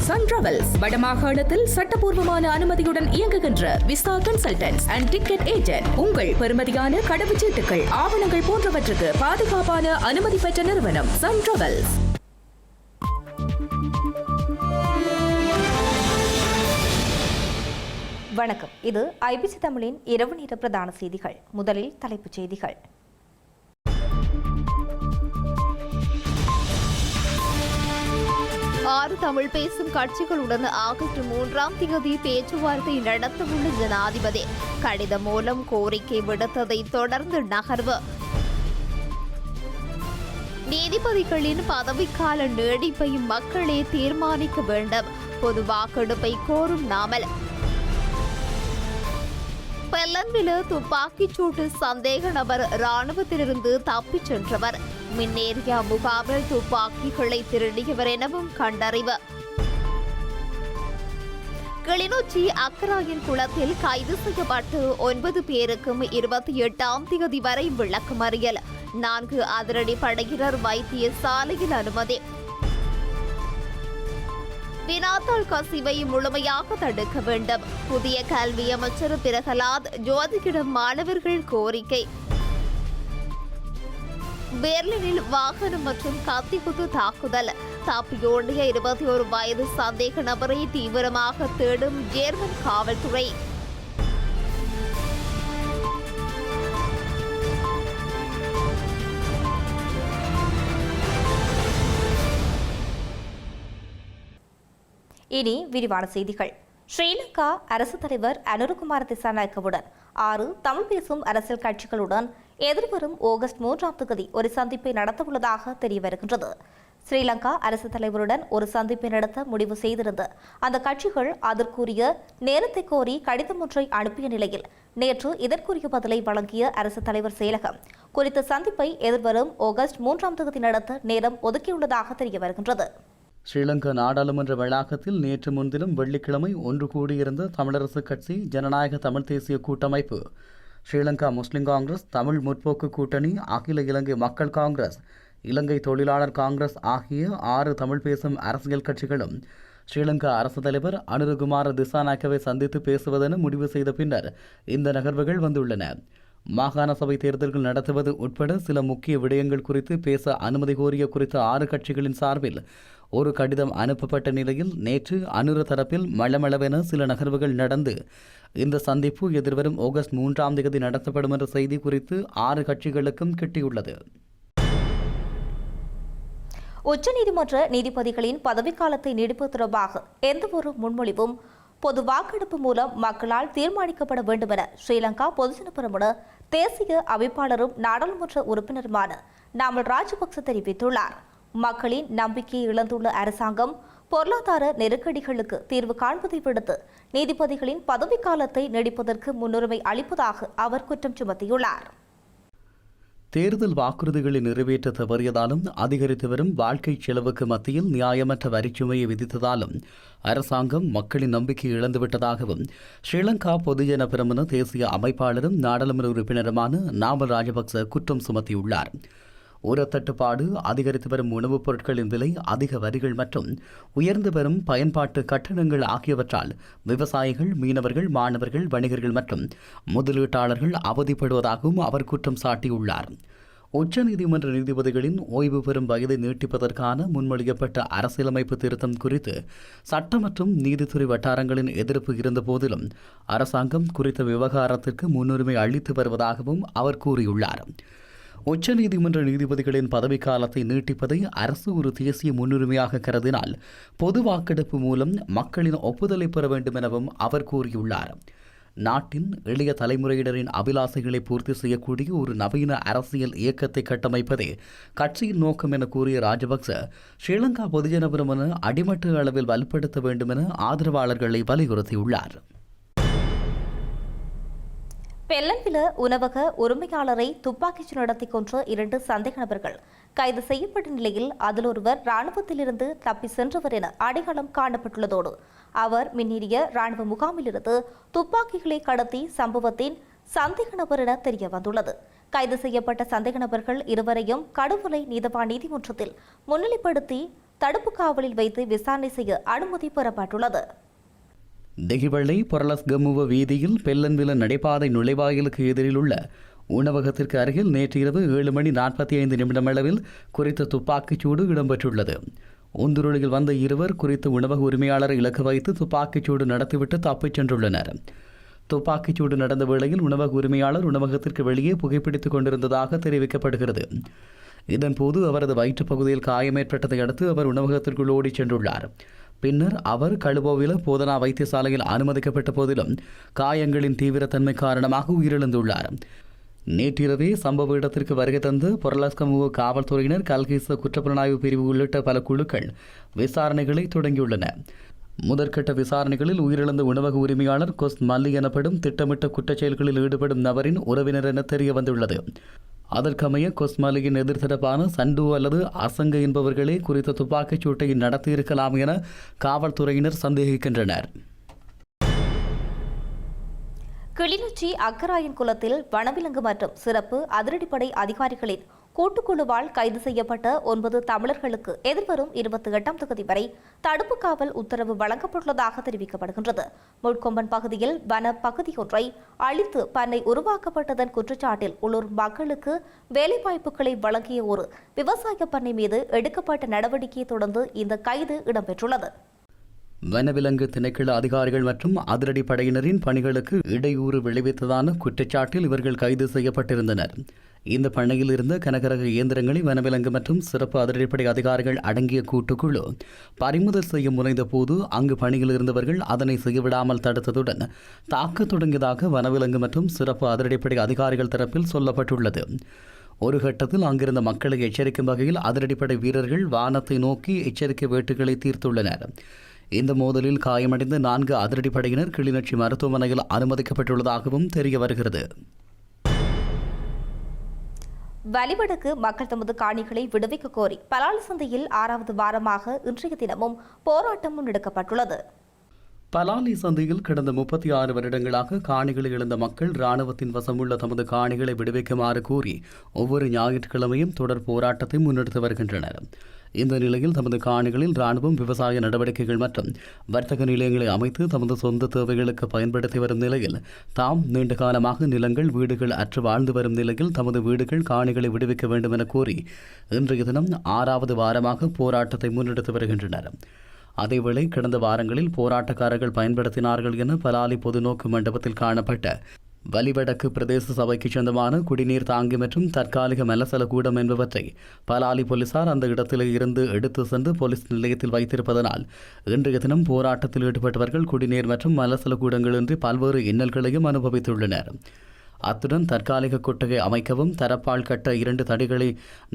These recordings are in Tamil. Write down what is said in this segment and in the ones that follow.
சன் டிராவல்ஸ் வடமாகாணத்தில் சட்டபூர்வமான அனுமதியுடன் இயங்குகின்ற visa consultants and ticket agent. உங்கள் பெறுமதியான கடவுச்சீட்டுகள், ஆவணங்கள் போன்றவற்றுக்கு பாதுகாப்பான அனுமதி பெற்ற நிறுவனம் சன் டிராவல்ஸ். வணக்கம். இது ஐபிசி தமிழின் இரவு நேர பிரதான செய்திகள். முதலில் தலைப்புச் செய்திகள். ஆறு தமிழ் பேசும் கட்சிகளுடன் ஆகஸ்ட் 3ஆம் தேதி பேச்சுவார்த்தை நடத்தவுள்ள ஜனாதிபதி. கடிதம் மூலம் கோரிக்கை விடுத்ததை தொடர்ந்து நகர்வு. நீதிபதிகளின் பதவிக்கால நீடிப்பை மக்களே தீர்மானிக்க வேண்டும். பொது வாக்கெடுப்பை கோரும் நாமல். பெல்லன்வில துப்பாக்கிச் சூட்டு சந்தேக நபர் ராணுவத்திலிருந்து தப்பிச் சென்றவர். மின்னேரியா முகாமில் துப்பாக்கிகளை திருடியவர் எனவும் கண்டறிவு. கிளிநொச்சி அக்கராயன் குளத்தில் கைது செய்யப்பட்டு 9 பேருக்கும் 28ஆம் தேதி வரை விளக்கமறியல். 4 அதிரடி படையினர் வைத்தியசாலையில் அனுமதி. வினாத்தாள் கசிவை முழுமையாக தடுக்க வேண்டும். புதிய கல்வி அமைச்சர் பிரகலாத் ஜோதியிடம் மாணவர்கள் கோரிக்கை. பெர்லினில் வாகனம் மற்றும் கத்திக்குத்து தாக்குதல். தப்பியோடிய 21 வயது சந்தேக நபரை தீவிரமாக தேடும் ஜெர்மன் காவல்துறை. இனி விரிவான செய்திகள். ஸ்ரீலங்கா அரசு தலைவர் அனுரகுமார திசாநாயக்கவுடன் 6 தமிழ் பேசும் அரசியல் கட்சிகளுடன் எதிர்வரும் ஆகஸ்ட் 3ஆம் தேதி ஒரு சந்திப்பை நடத்தவுள்ளதாக தெரிய வருகின்றது. ஸ்ரீலங்கா அரசு தலைவருடன் ஒரு சந்திப்பை நடத்த முடிவு செய்திருந்த அந்த கட்சிகள் அதற்குரிய நேரத்தை கோரி கடிதம் ஒன்றை அனுப்பிய நிலையில் நேற்று இதற்குரிய பதிலை வழங்கிய அரசு தலைவர் செயலகம் குறித்த சந்திப்பை எதிர்வரும் ஆகஸ்ட் 3ஆம் தேதி நடத்த நேரம் ஒதுக்கியுள்ளதாக தெரிய வருகின்றது. ஸ்ரீலங்கா நாடாளுமன்ற வளாகத்தில் நேற்று முன்தினம் வெள்ளிக்கிழமை ஒன்று கூடியிருந்த தமிழரசுக் கட்சி, ஜனநாயக தமிழ் தேசிய கூட்டமைப்பு, ஸ்ரீலங்கா முஸ்லிம் காங்கிரஸ், தமிழ் முற்போக்கு கூட்டணி, அகில இலங்கை மக்கள் காங்கிரஸ், இலங்கை தொழிலாளர் காங்கிரஸ் ஆகிய 6 தமிழ் பேசும் அரசியல் கட்சிகளும் ஸ்ரீலங்கா அரசு தலைவர் அனுரகுமார திசாநாயக்கவை சந்தித்து பேசுவதென முடிவு செய்த பின்னர் இந்த நகர்வுகள் வந்துள்ளன. மாகாண சபை தேர்தல்கள் நடத்துவது உட்பட சில முக்கிய விடயங்கள் குறித்து பேச அனுமதி கோரிய குறித்த 6 கட்சிகளின் சார்பில் ஒரு கடிதம் அனுப்பப்பட்ட நிலையில் நேற்று அனுர தரப்பில் மளமளவென சில நகர்வுகள் நடந்து இந்த சந்திப்பு எதிர்வரும் ஆகஸ்ட் 3ஆம் தேதி நடத்தப்படும் என்ற செய்தி குறித்து 6 கட்சிகளுக்கும் கிட்டியுள்ளது. உச்சநீதிமன்ற நீதிபதிகளின் பதவிக்காலத்தை நீடிப்பது தொடர்பாக எந்தவொரு முன்மொழிவும் பொது வாக்கெடுப்பு மூலம் மக்களால் தீர்மானிக்கப்பட வேண்டும் என ஸ்ரீலங்கா பொதுஜன பெரமுன தேசிய அமைப்பாளரும் நாடாளுமன்ற உறுப்பினருமான நாமல் ராஜபக்ச தெரிவித்துள்ளார். மக்களின் நம்பிக்கையை இழந்துள்ள அரசாங்கம் பொருளாதார நெருக்கடிகளுக்கு தீர்வு காண்பதை விடுத்து நீதிபதிகளின் பதவிக்காலத்தை நீடிப்பதற்கு முன்னுரிமை அளிப்பதாக அவர் குற்றம் சுமத்தியுள்ளார். தேர்தல் வாக்குறுதிகளை நிறைவேற்ற தவறியதாலும் அதிகரித்து வரும் வாழ்க்கை செலவுக்கு மத்தியில் நியாயமற்ற வரிச்சுமையை விதித்ததாலும் அரசாங்கம் மக்களின் நம்பிக்கை இழந்துவிட்டதாகவும் ஸ்ரீலங்கா பொதுஜன பெரமுன தேசிய அமைப்பாளரும் நாடாளுமன்ற உறுப்பினருமான நாமல் ராஜபக்ச குற்றம் சுமத்தியுள்ளார். உரத்தட்டுப்பாடு, அதிகரித்து வரும் உணவுப் பொருட்களின் விலை, அதிக வரிகள் மற்றும் உயர்ந்து வரும் பயன்பாட்டு கட்டணங்கள் ஆகியவற்றால் விவசாயிகள், மீனவர்கள், மாணவர்கள், வணிகர்கள் மற்றும் முதலீட்டாளர்கள் அவதிப்படுவதாகவும் அவர் குற்றம் சாட்டியுள்ளார். உச்சநீதிமன்ற நீதிபதிகளின் ஓய்வு பெறும் வயதை நீட்டிப்பதற்கான முன்மொழியப்பட்ட அரசியலமைப்பு திருத்தம் குறித்து சட்ட மற்றும் நீதித்துறை வட்டாரங்களின் எதிர்ப்பு இருந்த போதிலும் அரசாங்கம் குறித்த விவகாரத்திற்கு முன்னுரிமை அளித்து வருவதாகவும் அவர் கூறியுள்ளார். உச்சநீதிமன்ற நீதிபதிகளின் பதவிக்காலத்தை நீட்டிப்பதை அரசு ஒரு தேசிய முன்னுரிமையாக கருதினால் பொது வாக்கெடுப்பு மூலம் மக்களின் ஒப்புதலை பெற வேண்டும் எனவும் அவர் கூறியுள்ளார். நாட்டின் இளைய தலைமுறையினரின் அபிலாசைகளை பூர்த்தி செய்யக்கூடிய ஒரு நவீன அரசியல் இயக்கத்தை கட்டமைப்பதே கட்சியின் நோக்கம் என கூறிய ராஜபக்ச ஸ்ரீலங்கா பொதுஜன பெரமுன அடிமட்ட அளவில் வலுப்படுத்த வேண்டும் என ஆதரவாளர்களை வலியுறுத்தியுள்ளார். பெல்லன்வில உணவக உரிமையாளரை துப்பாக்கிச்சு நடத்தி கொன்ற 2 சந்தேக நபர்கள் கைது செய்யப்பட்ட நிலையில் அதில் ஒருவர் ராணுவத்திலிருந்து தப்பி சென்றவர் என அடையாளம் காணப்பட்டுள்ளதோடு அவர் மின்னேறிய ராணுவ முகாமிலிருந்து துப்பாக்கிகளை கடத்தி சம்பவத்தின் சந்தேக நபர் என தெரிய வந்துள்ளது. கைது செய்யப்பட்ட சந்தேக நபர்கள் இருவரையும் கடுவலை நீதவான் நீதிமன்றத்தில் முன்னிலைப்படுத்தி தடுப்பு காவலில் வைத்து விசாரணை செய்ய அனுமதி பெறப்பட்டுள்ளது. தெஹிவளை பொரலஸ்கமுவ வீதியில் பெல்லன்வில நடைபாதை நுழைவாயிலுக்கு எதிரில் உள்ள உணவகத்திற்கு அருகில் நேற்று இரவு 7:45 அளவில் குறித்த துப்பாக்கிச்சூடு இடம்பெற்றுள்ளது. ஒந்துருளியில் வந்த இருவர் குறித்த உணவக உரிமையாளரை இலக்கு வைத்து துப்பாக்கிச்சூடு நடத்திவிட்டு தப்பிச் சென்றுள்ளனர். துப்பாக்கிச்சூடு நடந்த வேளையில் உணவக உரிமையாளர் உணவகத்திற்கு வெளியே புகைப்பிடித்துக் கொண்டிருந்ததாக தெரிவிக்கப்படுகிறது. இதன்போது அவரது வயிற்றுப் பகுதியில் காயம் ஏற்பட்டதை அடுத்து அவர் உணவகத்திற்குள் ஓடிச் சென்றுள்ளார். பின்னர் அவர் கழுவோவில போதனா வைத்தியசாலையில் அனுமதிக்கப்பட்ட போதிலும் காயங்களின் தீவிரத்தன்மை காரணமாக உயிரிழந்துள்ளார். நேற்றிரவே சம்பவ இடத்திற்கு வருகை தந்து பொரலஸ்கமுவ காவல்துறையினர், கல்கிச குற்றப்புலனாய்வு பிரிவு உள்ளிட்ட பல குழுக்கள் விசாரணைகளை தொடங்கியுள்ளன. முதற்கட்ட விசாரணைகளில் உயிரிழந்த உணவக உரிமையாளர் கொஸ் மல்லி எனப்படும் திட்டமிட்ட குற்றச்செயல்களில் ஈடுபடும் நபரின் உறவினர் என தெரிய வந்துள்ளது. அதற்கமைய கொஸ்மலியின் எதிர்த்தரப்பான சண்டு அல்லது அசங்க என்பவர்களே குறித்த துப்பாக்கிச் சூட்டை நடத்தியிருக்கலாம் என காவல்துறையினர் சந்தேகிக்கின்றனர். கிளிநொச்சி அக்கராயன் குளத்தில் வனவிலங்கு மற்றும் சிறப்பு அதிரடிப்படை அதிகாரிகளின் கூட்டுக்குழுவால் கைது செய்யப்பட்ட 9 தமிழர்களுக்கு எதிர்வரும் 28ஆம் தேதி வரை தடுப்பு காவல் உத்தரவு வழங்கப்பட்டுள்ளதாக தெரிவிக்கப்படுகின்றது. முட்கொம்பன் பகுதியில் வன பகுதியொன்றை அழித்து பண்ணை உருவாக்கப்பட்டதன் குற்றச்சாட்டில் உள்ளூர் மக்களுக்கு வேலைவாய்ப்புகளை வழங்கிய ஒரு விவசாய பண்ணை மீது எடுக்கப்பட்ட நடவடிக்கையை தொடர்ந்து இந்த கைது இடம்பெற்றுள்ளது. வனவிலங்கு திணைக்கள அதிகாரிகள் மற்றும் அதிரடிப்படையினரின் பணிகளுக்கு இடையூறு விளைவித்ததான குற்றச்சாட்டில் இவர்கள் கைது செய்யப்பட்டிருந்தனர். இந்த பண்ணையில் இருந்த கனகரக இயந்திரங்களை வனவிலங்கு மற்றும் சிறப்பு அதிரடிப்படை அதிகாரிகள் அடங்கிய கூட்டுக்குழு பறிமுதல் செய்ய முனைந்த போது அங்கு பணியில் இருந்தவர்கள் அதனை செய்யவிடாமல் தடுத்ததுடன் தாக்கத் தொடங்கியதாக வனவிலங்கு மற்றும் சிறப்பு அதிரடிப்படை அதிகாரிகள் தரப்பில் சொல்லப்பட்டுள்ளது. ஒரு கட்டத்தில் அங்கிருந்த மக்களை எச்சரிக்கும் வகையில் அதிரடிப்படை வீரர்கள் வானத்தை நோக்கி எச்சரிக்கை வேட்டுகளை தீர்த்துள்ளனர். இந்த மோதலில் காயமடைந்த 4 அதிரடிப்படையினர் கிளிநொச்சி மருத்துவமனையில் அனுமதிக்கப்பட்டுள்ளதாகவும் தெரிய வருகிறது. வலிவடக்கு மக்கள் தமது காணிகளை விடுவிக்க கோரி பலாலி சந்தையில் 6வது வாரமாக இன்றைய தினமும் போராட்டம் முன்னெடுக்கப்பட்டுள்ளது. பலாலி சந்தையில் கடந்த 36 வருடங்களாக காணிகளை இழந்த மக்கள் இராணுவத்தின் வசமுள்ள தமது காணிகளை விடுவிக்குமாறு கூறி ஒவ்வொரு ஞாயிற்றுக்கிழமையும் தொடர் போராட்டத்தை முன்னெடுத்து வருகின்றனர். இந்த நிலையில் தமது காணிகளில் இராணுவம் விவசாய நடவடிக்கைகள் மற்றும் வர்த்தக நிலையங்களை அமைத்து தமது சொந்த தேவைகளுக்கு பயன்படுத்தி வரும் நிலையில் தாம் நீண்ட காலமாக நிலங்கள் வீடுகள் அற்று வாழ்ந்து வரும் நிலையில் தமது வீடுகள் காணிகளை விடுவிக்க வேண்டும் என கோரி இன்றைய தினம் 6வது வாரமாக போராட்டத்தை முன்னெடுத்து வருகின்றனர். அதேவேளை கடந்த வாரங்களில் போராட்டக்காரர்கள் பயன்படுத்தினார்கள் என பலாலி பொதுநோக்கு மண்டபத்தில் காணப்பட்ட வலிவடக்கு பிரதேச சபைக்கு சொந்தமான குடிநீர் தாங்கி மற்றும் தற்காலிக மலசல கூடம் என்பவற்றை பலாலி போலீசார் அந்த இடத்தில் இருந்து எடுத்து சென்று போலீஸ் நிலையத்தில் வைத்திருப்பதனால் இன்றைய தினம் போராட்டத்தில் ஈடுபட்டவர்கள் குடிநீர் மற்றும் மலசல கூடங்களின்றி பல்வேறு இன்னல்களையும் அனுபவித்துள்ளனர். அத்துடன் தற்காலிக கொட்டகை அமைக்கவும் தரப்பால் கட்ட 2 தடிகளை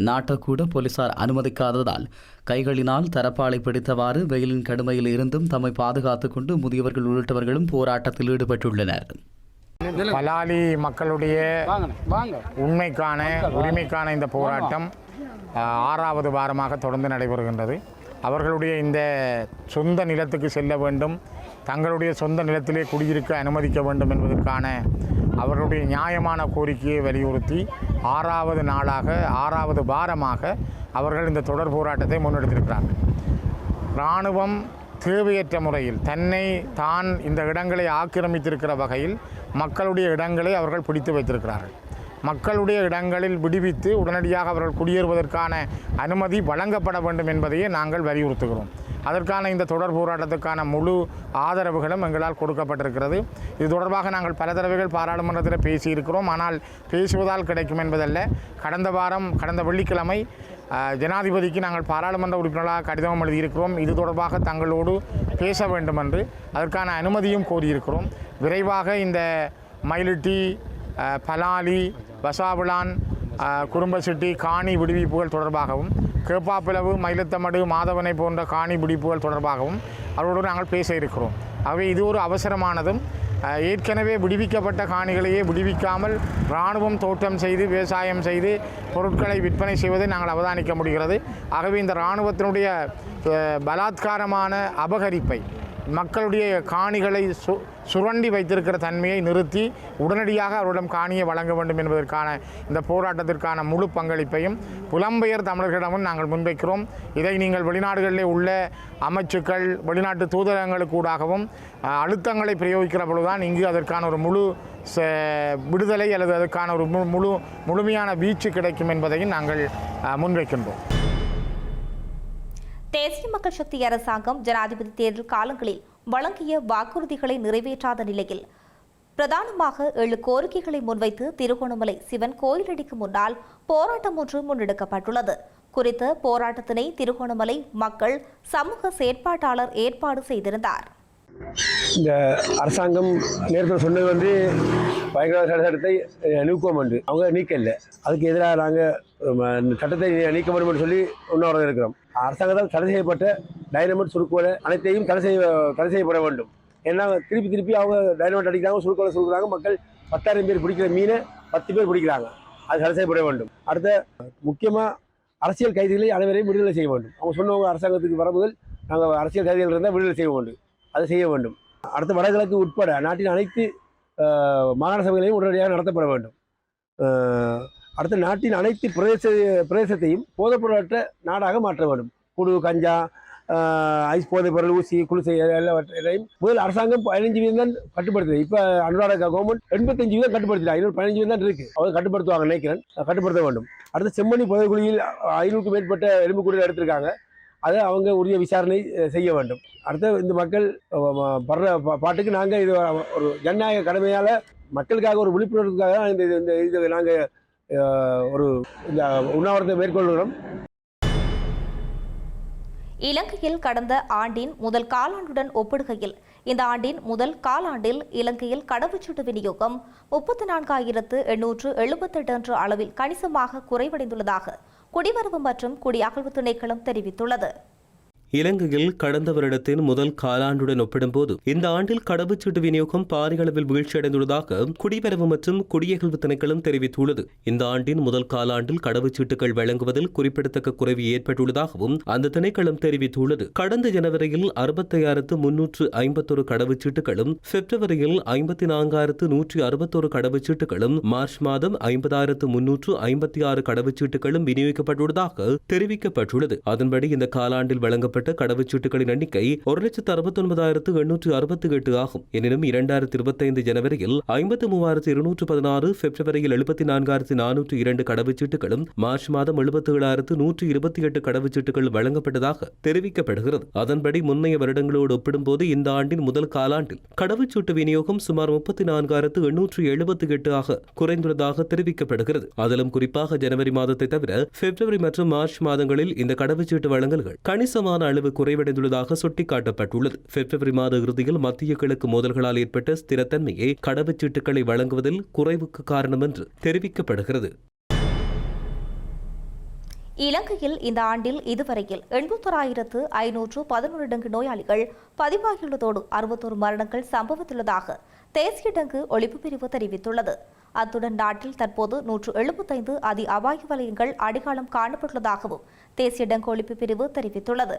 நாட்டக்கூட போலீசார் அனுமதிக்காததால் கைகளினால் தரப்பாலை பிடித்தவாறு வெயிலின் கடுமையில் இருந்தும் தம்மை பாதுகாத்துக் கொண்டு முதியவர்கள் உள்ளிட்டவர்களும் போராட்டத்தில் ஈடுபட்டுள்ளனர். பலாலி மக்களுடைய உரிமைக்கான இந்த போராட்டம் 6வது வாரமாக தொடர்ந்து நடைபெறுகின்றது. அவர்களுடைய இந்த சொந்த நிலத்துக்கு செல்ல வேண்டும், தங்களுடைய சொந்த நிலத்திலே குடியிருக்க அனுமதிக்க வேண்டும் என்பதற்கான அவர்களுடைய நியாயமான கோரிக்கையை வலியுறுத்தி 6வது வாரமாக அவர்கள் இந்த தொடர் போராட்டத்தை முன்னெடுத்திருக்கிறார்கள். இராணுவம் தேவையற்ற முறையில் தான் இந்த இடங்களை ஆக்கிரமித்திருக்கிற வகையில் மக்களுடைய இடங்களை அவர்கள் பிடித்து வைத்திருக்கிறார்கள். மக்களுடைய இடங்களில் விடுவித்து உடனடியாக அவர்கள் குடியேறுவதற்கான அனுமதி வழங்கப்பட வேண்டும் என்பதையே நாங்கள் வலியுறுத்துகிறோம். அதற்கான இந்த தொடர் போராட்டத்துக்கான முழு ஆதரவுகளும் எங்களால் கொடுக்கப்பட்டிருக்கிறது. இது தொடர்பாக நாங்கள் பல தடவைகள் பாராளுமன்றத்தில் பேசியிருக்கிறோம். ஆனால் பேசுவதால் கிடைக்கும் என்பதல்ல. கடந்த வெள்ளிக்கிழமை ஜனாதிபதிக்கு நாங்கள் பாராளுமன்ற உறுப்பினர்களாக கடிதம் எழுதியிருக்கிறோம். இது தொடர்பாக தங்களோடு பேச வேண்டும் என்று அதற்கான அனுமதியும் கோரியிருக்கிறோம். விரைவாக இந்த மயிலிட்டி, பலாலி, வசாவிளான், குறும்பசிட்டி காணி விடுவிப்புகள் தொடர்பாகவும், கேப்பாப்பிளவு, மயிலத்தமடு, மாதவனை போன்ற காணி விடுவிப்புகள் தொடர்பாகவும் அவரோடு நாங்கள் பேச இருக்கிறோம். ஆகவே இது ஒரு அவசரமானதும் ஏற்கனவே விடுவிக்கப்பட்ட காணிகளையே விடுவிக்காமல் இராணுவம் தோட்டம் செய்து விவசாயம் செய்து பொருட்களை விற்பனை செய்வதை நாங்கள் அவதானிக்க முடிகிறது. ஆகவே இந்த இராணுவத்தினுடைய பலாத்காரமான அபகரிப்பை மக்களுடைய காணிகளை சுரண்டி வைத்திருக்கிற தன்மையை நிறுத்தி உடனடியாக அவரிடம் காணியை வழங்க வேண்டும் என்பதற்கான இந்த போராட்டத்திற்கான முழு பங்களிப்பையும் புலம்பெயர் தமிழர்களிடமும் நாங்கள் முன்வைக்கிறோம். இதை நீங்கள் வெளிநாடுகளிலே உள்ள அமைச்சுக்கள், வெளிநாட்டு தூதரகங்களுக்கு ஊடாகவும் அழுத்தங்களை பிரயோகிக்கிற பொழுதுதான் இங்கு அதற்கான ஒரு முழு விடுதலை அல்லது அதற்கான ஒரு முழுமையான வீச்சு கிடைக்கும் என்பதையும் நாங்கள் முன்வைக்கின்றோம். தேசிய மக்கள் சக்தி அரசாங்கம் ஜனாதிபதி தேர்தல் காலங்களில் வழங்கிய வாக்குறுதிகளை நிறைவேற்றாத நிலையில் பிரதானமாக 7 கோரிக்கைகளை முன்வைத்து திருகோணமலை சிவன் கோயிலடிக்கு முன்னால் போராட்டம் ஒன்று முன்னெடுக்கப்பட்டுள்ளது. குறித்த போராட்டத்தினை திருகோணமலை மக்கள் சமூக செயற்பாட்டாளர் ஏற்பாடு செய்திருந்தார். இந்த அரசாங்கம் நேரத்தில் சொன்னது பயங்கரவாத சட்டத்தை நீக்குவோம் என்று அவங்க நீக்கல. அதுக்கு எதிராக நாங்கள் சட்டத்தை நீக்க வேண்டும் என்று சொல்லி உண்ணாவிரதம் இருக்கிறோம். அரசாங்கத்தால் தடை செய்யப்பட்ட டைனமைட் சுருக்குவலை அனைத்தையும் தடை செய்யப்பட வேண்டும். ஏன்னா திருப்பி அவங்க டைனமைட் அடிக்கிறாங்க, சுருக்குவலை சுருக்குறாங்க. மக்கள் 10,000 பேர் பிடிக்கிற மீனை 10 பேர் பிடிக்கிறாங்க. அது தடை செய்யப்பட வேண்டும். அடுத்த முக்கியமாக அரசியல் கைதிகளை அனைவரையும் விடுதலை செய்ய வேண்டும். அவங்க சொன்னவங்க அரசாங்கத்துக்கு வரவுகள் நாங்கள் அரசியல் கைதிகள் இருந்தால் விடுதலை செய்ய வேண்டும், அதை செய்ய வேண்டும். அடுத்த வடகிழக்கு உட்பட நாட்டின் அனைத்து மாகாண சபைகளையும் உடனடியாக நடத்தப்பட வேண்டும். அடுத்த நாட்டின் அனைத்து பிரதேசத்தையும் போதைப்பொருளற்ற நாடாக மாற்ற வேண்டும். குடு, கஞ்சா, ஐஸ், போதைப் பொருள், ஊசி, குளிசை எல்லாவற்றையும் முதல் அரசாங்கம் 15% தான் கட்டுப்படுத்துது. இப்போ அன்றாட கவர்மெண்ட் 85% கட்டுப்படுத்திட்டா. 15% தான் இருக்குது. அவங்க கட்டுப்படுத்துவாங்க நினைக்கிறேன், கட்டுப்படுத்த வேண்டும். அடுத்த செம்மணி புதைக்குழியில் 500க்கும் மேற்பட்ட எலும்புக்கூடுகள் எடுத்திருக்காங்க. அதை அவங்க உரிய விசாரணை செய்ய வேண்டும். அடுத்து இந்த மக்கள் படுற பாட்டுக்கு நாங்கள் இது ஒரு ஜனநாயக கடமையால் மக்களுக்காக ஒரு விழிப்புணர்வுக்காக தான் இதை நாங்கள் ஒரு இந்த உண்ணாவிரதத்தை மேற்கொள்கிறோம். இலங்கையில் கடந்த ஆண்டின் முதல் காலாண்டுடன் ஒப்பிடுகையில் இந்த ஆண்டின் முதல் காலாண்டில் இலங்கையில் கடவுச்சீட்டு விநியோகம் 34,878 என்ற அளவில் கணிசமாக குறைவடைந்துள்ளதாக குடிவரவு மற்றும் குடியகழ்வு திணைக்களம் தெரிவித்துள்ளது. இலங்கையில் கடந்த வருடத்தின் முதல் காலாண்டுடன் ஒப்பிடும்போது இந்த ஆண்டில் கடவுச்சீட்டு விநியோகம் பாரிய அளவில் வீழ்ச்சியடைந்துள்ளதாக குடிவரவு மற்றும் குடியகழ்வு திணைக்களம் தெரிவித்துள்ளது. இந்த ஆண்டின் முதல் காலாண்டில் கடவுச்சீட்டுகள் வழங்குவதில் குறிப்பிடத்தக்க குறைவு ஏற்பட்டுள்ளதாகவும் அந்த திணைக்களம் தெரிவித்துள்ளது. கடந்த ஜனவரியில் 65,351 கடவுச்சீட்டுகளும், பிப்ரவரியில் 54,161 கடவுச்சீட்டுகளும், மார்ச் மாதம் 50,356 கடவுச்சீட்டுகளும் விநியோகிக்கப்பட்டுள்ளதாக தெரிவிக்கப்பட்டுள்ளது. அதன்படி இந்த காலாண்டில் வழங்கப்பட்ட கடவுச்சீட்டுகளின் எண்ணிக்கை 1,69,868 ஆகும். எனினும் 2025 ஜனவரியில் 53,216, பிப்ரவரியில் 74,402 கடவுச்சீட்டுகளும், மார்ச் மாதம் 77,128 கடவுச்சீட்டுகள் வழங்கப்பட்டதாக தெரிவிக்கப்படுகிறது. அதன்படி முன்னைய வருடங்களோடு ஒப்பிடும்போது இந்த ஆண்டின் முதல் காலாண்டில் கடவுச்சீட்டு விநியோகம் சுமார் 34,878 ஆக குறைந்துள்ளதாக தெரிவிக்கப்படுகிறது. அதிலும் குறிப்பாக ஜனவரி மாதத்தை தவிர பிப்ரவரி மற்றும் மார்ச் மாதங்களில் இந்த கடவுச்சீட்டு வழங்கல்கள் கணிசமான அளவு குறைவடைந்துள்ளதாக சுட்டிக்காட்டப்பட்டுள்ளது. பிப்ரவரி மாத இறுதியில் மத்திய கிழக்கு மோதல்களால் ஏற்பட்ட ஸ்திரத்தன்மையே கடவுச்சீட்டுகளை வழங்குவதில் குறைவுக்கு காரணம் என்று தெரிவிக்கப்படுகிறது. இலங்கையில் இந்த ஆண்டில் இதுவரையில் 81,511 டெங்கு நோயாளிகள் பதிவாகியுள்ளதோடு 61 மரணங்கள் சம்பவித்துள்ளதாக தேசிய டெங்கு ஒழிப்பு பிரிவு தெரிவித்துள்ளது. அத்துடன் நாட்டில் தற்போது 175 அதி அபாய வலயங்கள் அடையாளம் காணப்பட்டுள்ளதாகவும் தேசிய டெங்கு ஒழிப்பு பிரிவு தெரிவித்துள்ளது.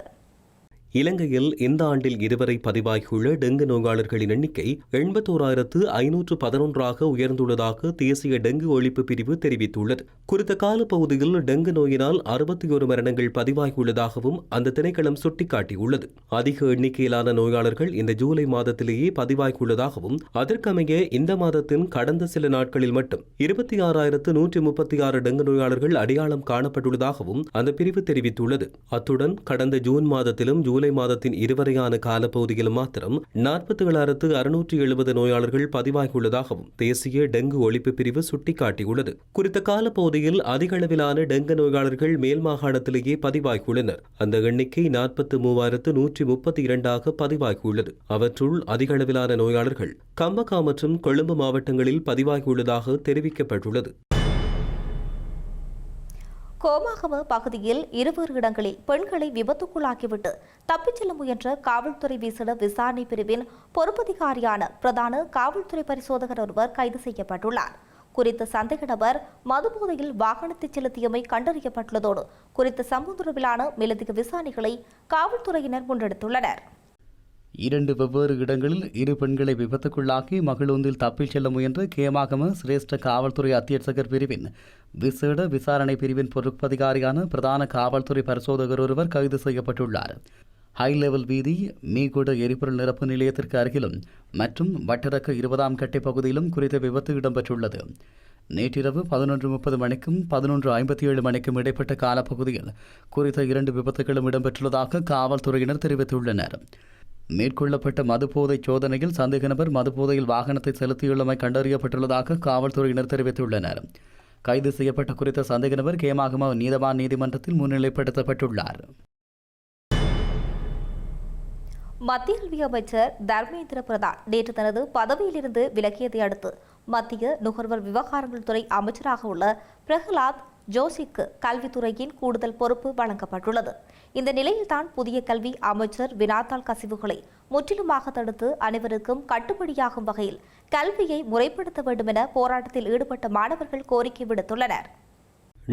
இலங்கையில் இந்த ஆண்டில் இதுவரை பதிவாகியுள்ள டெங்கு நோயாளர்களின் எண்ணிக்கை 81,511 உயர்ந்துள்ளதாக தேசிய டெங்கு ஒழிப்பு பிரிவு தெரிவித்துள்ளது. குறித்த காலப்பகுதியில் டெங்கு நோயினால் 61 மரணங்கள் பதிவாகியுள்ளதாகவும் அந்த திணைக்களம் சுட்டிக்காட்டியுள்ளது. அதிக எண்ணிக்கையிலான நோயாளர்கள் இந்த ஜூலை மாதத்திலேயே பதிவாகியுள்ளதாகவும் அதற்கமைய இந்த மாதத்தின் கடந்த சில நாட்களில் மட்டும் 26,136 டெங்கு நோயாளர்கள் அடையாளம் காணப்பட்டுள்ளதாகவும் அந்த பிரிவு தெரிவித்துள்ளது. அத்துடன் கடந்த ஜூன் மாதத்திலும் ஜூலை மாதத்தின் இதுவரையான காலப்பகுதியில் மாத்திரம் 47,670 நோயாளர்கள் பதிவாகியுள்ளதாகவும் தேசிய டெங்கு ஒழிப்பு பிரிவு சுட்டிக்காட்டியுள்ளது. குறித்த காலப்பகுதியில் அதிக அளவிலான டெங்கு நோயாளர்கள் மேல் மாகாணத்திலேயே பதிவாகியுள்ளனர். அந்த எண்ணிக்கை 43,132 பதிவாகியுள்ளது. அவற்றுள் அதிக அளவிலான நோயாளர்கள் கம்பகா மற்றும் கொழும்பு மாவட்டங்களில் பதிவாகியுள்ளதாக தெரிவிக்கப்பட்டுள்ளது. கோமாகம பகுதியில் 20 இடங்களில் பெண்களை விபத்துக்குள்ளாக்கிவிட்டு தப்பிச் செல்ல முயன்ற காவல்துறை விசேட விசாரணை பிரிவின் பொறுப்பதிகாரியான பிரதான காவல்துறை பரிசோதகர் ஒருவர் கைது செய்யப்பட்டுள்ளார். குறித்த சந்தேக நபர் மதுபோதையில் வாகனத்தை செலுத்தியமை கண்டறியப்பட்டுள்ளதோடு குறித்த சம்பவம் தொடர்பிலான மேலதிக விசாரணைகளை காவல்துறையினர் முன்னெடுத்துள்ளனர். 2 வெவ்வேறு இடங்களில் 2 பெண்களை விபத்துக்குள்ளாக்கி மகளொன்றில் தப்பிச் செல்ல முயன்ற கேமாகம சிரேஷ்ட காவல்துறை அத்தியட்சகர் பிரிவின் விசேட விசாரணை பிரிவின் பொறுப்பதிகாரியான பிரதான காவல்துறை பரிசோதகர் ஒருவர் கைது செய்யப்பட்டுள்ளார். ஹை லெவல் வீதி மீகுட எரிபொருள் நிரப்பு நிலையத்திற்கு அருகிலும் மற்றும் வட்டரக்க 20ஆம் கட்டை பகுதியிலும் குறித்த விபத்து இடம்பெற்றுள்ளது. நேற்றிரவு 11:30 மணிக்கும் 11:57 மணிக்கும் இடைப்பட்ட காலப்பகுதியில் குறித்த 2 விபத்துகளும் இடம்பெற்றுள்ளதாக காவல்துறையினர் தெரிவித்துள்ளனர். மேற்கொள்ளப்பட்ட மதுபோதை சோதனையில் சந்தேக நபர் மதுபோதையில் வாகனத்தை செலுத்தியுள்ளமை கண்டறியப்பட்டுள்ளதாக காவல்துறையினர் தெரிவித்துள்ளனர். கைது செய்யப்பட்ட குறித்த சந்தேக நபர் கேமாகம நீதவான் நீதிமன்றத்தில் முன்னிலைப்படுத்தப்பட்டுள்ளார். மத்திய கல்வி அமைச்சர் தர்மேந்திர பிரதான் நேற்று தனது பதவியிலிருந்து விலகியதை அடுத்து மத்திய நுகர்வோர் விவகாரங்கள் துறை அமைச்சராக உள்ள பிரகலாத் ஜோஷிக்கு கல்வித்துறையின் கூடுதல் பொறுப்பு வழங்கப்பட்டுள்ளது. இந்த நிலையில்தான் புதிய கல்வி அமைச்சர் வினாத்தாள் கசிவுகளை முற்றிலுமாக தடுத்து அனைவருக்கும் கட்டுப்படியாகும் வகையில் கல்வியை முறைப்படுத்த வேண்டும் என போராட்டத்தில் ஈடுபட்ட மாணவர்கள் கோரிக்கை விடுத்துள்ளனர்.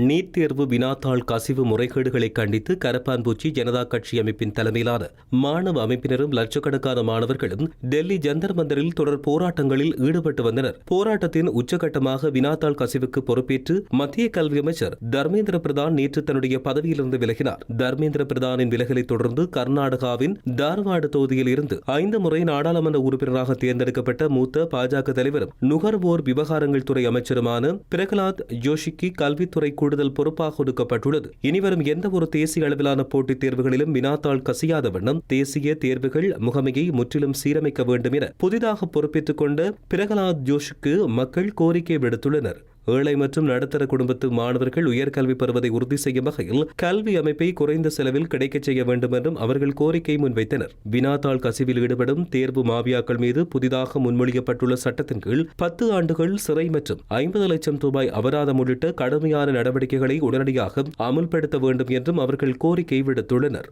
நீட் தேர்வு வினாத்தாள் கசிவு முறைகேடுகளை கண்டித்து கரப்பான்பூச்சி ஜனதா கட்சி அமைப்பின் தலைமையிலான மாணவ அமைப்பினரும் லட்சக்கணக்கான மாணவர்களும் டெல்லி ஜந்தர் மந்தரில் தொடர் போராட்டங்களில் ஈடுபட்டு வந்தனர். போராட்டத்தின் உச்சகட்டமாக வினாத்தாள் கசிவுக்கு பொறுப்பேற்று மத்திய கல்வி அமைச்சர் தர்மேந்திர பிரதான் நேற்று தன்னுடைய பதவியிலிருந்து விலகினார். தர்மேந்திர பிரதானின் விலகலை தொடர்ந்து கர்நாடகாவின் தார்வாடு தொகுதியில் இருந்து 5 முறை நாடாளுமன்ற உறுப்பினராக தேர்ந்தெடுக்கப்பட்ட மூத்த பாஜக தலைவரும் நுகர்வோர் விவகாரங்கள் துறை அமைச்சருமான பிரகலாத் ஜோஷிக்கு கல்வித்துறை கூடுதல் பொறுப்பாக ஒதுக்கப்பட்டுள்ளது. இனிவரும் எந்த ஒரு தேசிய அளவிலான போட்டித் தேர்வுகளிலும் வினாத்தாள் கசியாத வண்ணம் தேசிய தேர்வுகள் முகமையை முற்றிலும் சீரமைக்க வேண்டும் என புதிதாக பொறுப்பேற்றுக் கொண்ட பிரகலாத் ஜோஷுக்கு மக்கள் கோரிக்கை விடுத்துள்ளனர். ஏழை மற்றும் நடுத்தர குடும்பத்து மாணவர்கள் உயர்கல்வி பெறுவதை உறுதி செய்யும் வகையில் கல்வி அமைப்பை குறைந்த செலவில் கிடைக்கச் செய்ய வேண்டும் என்றும் அவர்கள் கோரிக்கை முன்வைத்தனர். வினாத்தாள் கசிவில் ஈடுபடும் தேர்வு மாவியாக்கள் மீது புதிதாக முன்மொழியப்பட்டுள்ள சட்டத்தின் கீழ் 10 ஆண்டுகள் சிறை மற்றும் 50 லட்சம் ரூபாய் அபராதம் உள்ளிட்ட கடுமையான நடவடிக்கைகளை உடனடியாக அமுல்படுத்த வேண்டும் என்றும் அவர்கள் கோரிக்கை விடுத்துள்ளனர்.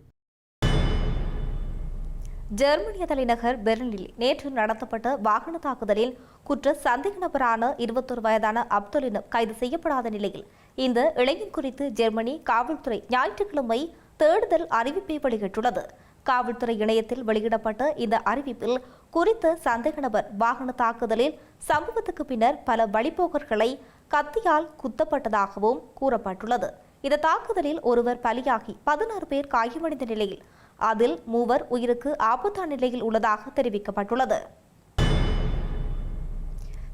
ஜெர்மனிய தலைநகர் பெர்லினில் நேற்று நடத்தப்பட்ட வாகன தாக்குதலில் குற்ற சந்தேக நபரான 21 வயதான அப்துலினும் கைது செய்யப்படாத நிலையில் இந்த இளைஞன் குறித்து ஜெர்மனி காவல்துறை ஞாயிற்றுக்கிழமை தேடுதல் அறிவிப்பை வெளியிட்டுள்ளது. காவல்துறை இணையத்தில் வெளியிடப்பட்ட இந்த அறிவிப்பில் குறித்த சந்தேக நபர் வாகன தாக்குதலில் சம்பவத்துக்கு பின்னர் பல வழிபோக்கர்களை கத்தியால் குத்தப்பட்டதாகவும் கூறப்பட்டுள்ளது. இந்த தாக்குதலில் ஒருவர் பலியாகி 16 பேர் காயமடைந்த நிலையில் அதில் 3 உயிருக்கு ஆபத்தான நிலையில் உள்ளதாக தெரிவிக்கப்பட்டுள்ளது.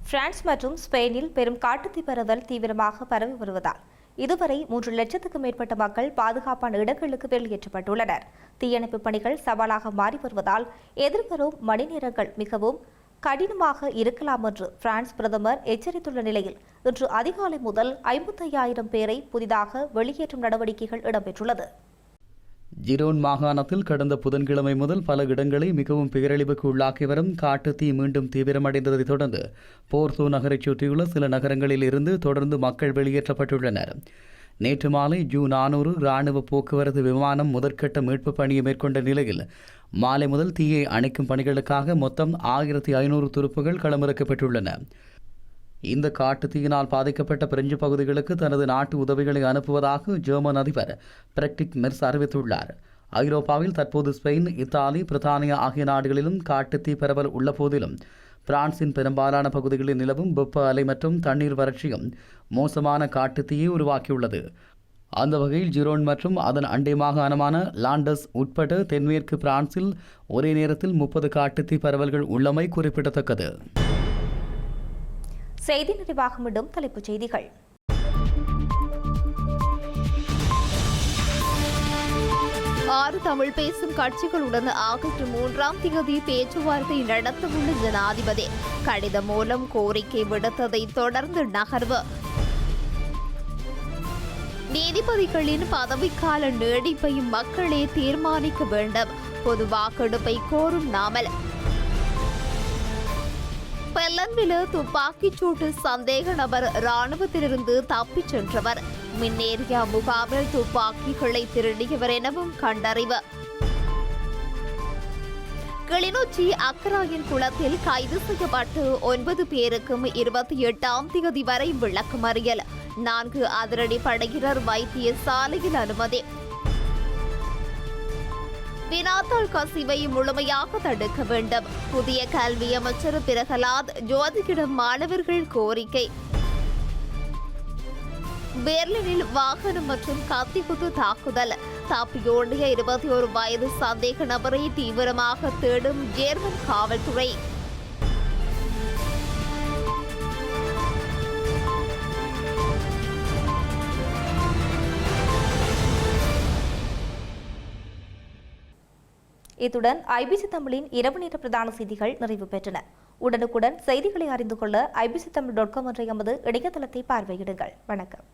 பிரான்ஸ் மற்றும் ஸ்பெயினில் பெரும் காட்டுத்தீ பரவல் தீவிரமாக பரவி வருவதால் இதுவரை 3 லட்சத்துக்கும் மேற்பட்ட மக்கள் பாதுகாப்பான இடங்களுக்கு வெளியேற்றப்பட்டுள்ளனர். தீயணைப்பு பணிகள் சவாலாக மாறி வருவதால் எதிர்வரும் மணி நேரங்கள் மிகவும் கடினமாக இருக்கலாம் என்று பிரான்ஸ் பிரதமர் எச்சரித்துள்ள நிலையில் இன்று அதிகாலை முதல் 55,000 பேரை புதிதாக வெளியேற்றும் நடவடிக்கைகள் இடம்பெற்றுள்ளது. ஜிரோன் மாகாணத்தில் கடந்த புதன்கிழமை முதல் பல இடங்களை மிகவும் பேரழிவுக்கு உள்ளாக்கி வரும் காட்டுத்தீ மீண்டும் தீவிரமடைந்ததைத் தொடர்ந்து போர்த்தோ நகரைச் சுற்றியுள்ள சில நகரங்களில் இருந்து தொடர்ந்து மக்கள் வெளியேற்றப்பட்டுள்ளனர். நேற்று மாலை ஜூ-400 இராணுவ போக்குவரத்து விமானம் முதற்கட்ட மீட்புப் பணியை மேற்கொண்ட நிலையில் மாலை முதல் தீயை அணைக்கும் பணிகளுக்காக மொத்தம் 1500 துருப்புகள் களமிறக்கப்பட்டுள்ளன. இந்த காட்டுத்தீயினால் பாதிக்கப்பட்ட பிரெஞ்சு பகுதிகளுக்கு தனது நாட்டு உதவிகளை அனுப்புவதாக ஜெர்மன் அதிபர் பிரெட்ரிக் மெர்ஸ் அறிவித்துள்ளார். ஐரோப்பாவில் தற்போது ஸ்பெயின், இத்தாலி, பிரித்தானியா ஆகிய நாடுகளிலும் காட்டுத்தீ பரவல் உள்ள போதிலும் பிரான்சின் பெரும்பாலான பகுதிகளில் நிலவும் வெப்ப அலை மற்றும் தண்ணீர் வறட்சியும் மோசமான காட்டுத்தீயை உருவாக்கியுள்ளது. அந்த வகையில் ஜிரோன் மற்றும் அதன் அண்டை மாகாணமான லாண்டஸ் உட்பட தென்மேற்கு பிரான்சில் ஒரே நேரத்தில் 30 காட்டுத்தீ பரவல்கள் உள்ளமை குறிப்பிடத்தக்கது. செய்தி நிறைவாக மீண்டும் தலைப்புச் செய்திகள். ஆறு தமிழ் பேசும் கட்சிகளுடன் ஆகஸ்ட் 3ஆம் தேதி பேச்சுவார்த்தை நடத்தவுள்ள ஜனாதிபதி கடிதம் மூலம் கோரிக்கை விடுத்ததை தொடர்ந்து நகர்வு. நீதிபதிகளின் பதவிக்கால நீடிப்பையும் மக்களே தீர்மானிக்க வேண்டும். பொது வாக்கெடுப்பை கோரும் நாமல். பெல்லன்வில துப்பாக்கிச்சூட்டு சந்தேக நபர் ராணுவத்திலிருந்து தப்பிச் சென்றவர் மின்னேரியா முகாமில் துப்பாக்கிகளை திருடியவர் எனவும் கண்டறிவு. கிளிநொச்சி அக்கராயன் குளத்தில் கைது செய்யப்பட்டு 9 பேருக்கும் 28ஆம் தேதி வரை விளக்கமறியல். 4 அதிரடி படையினர் வைத்தியசாலையில் அனுமதி. வினாத்தாள் கசிவை முழுமையாக தடுக்க வேண்டும். புதிய கல்வி அமைச்சர் பிரகலாத் ஜோதியிடம் மாணவர்கள் கோரிக்கை. பெர்லினில் வாகனம் மற்றும் கத்திக்குத்து தாக்குதல். தப்பியோடிய 21 வயது சந்தேக நபரை தீவிரமாக தேடும் ஜெர்மன் காவல்துறை. இத்துடன் ஐபிசி தமிழின் இரவு நேர பிரதான செய்திகள் நிறைவு பெற்றன. உடனுக்குடன் செய்திகளை அறிந்து கொள்ள ibctamil.com என்ற எமது இணையதளத்தை பார்வையிடுங்கள். வணக்கம்.